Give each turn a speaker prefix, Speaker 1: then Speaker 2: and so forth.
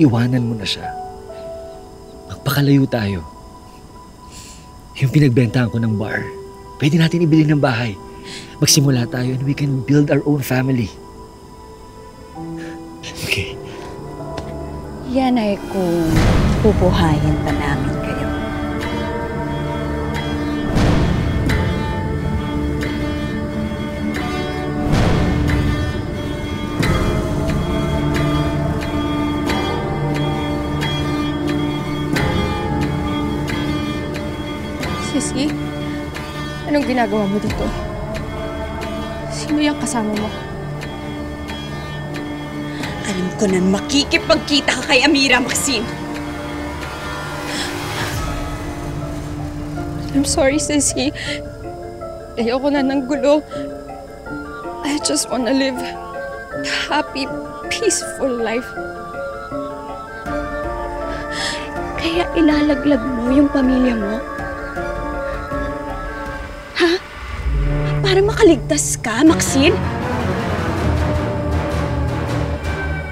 Speaker 1: iwanan mo na siya. Magpakalayo tayo. Yung pinagbentahan ko ng bar, pwede natin ibili ng bahay. Magsimula tayo and we can build our own family. Okay.
Speaker 2: Yan ay kung pupuhayin pa namin kayo.
Speaker 3: Sissy, anong ginagawa mo dito? Sino yung kasama mo?
Speaker 2: Alam ko nang makikipagkita ka kay Amira, Maxine.
Speaker 3: I'm sorry, Sissy. Ayoko na ng gulo. I just wanna live a happy, peaceful life.
Speaker 2: Kaya ilalaglag mo yung pamilya mo? Ha? Para makaligtas ka, Maxine?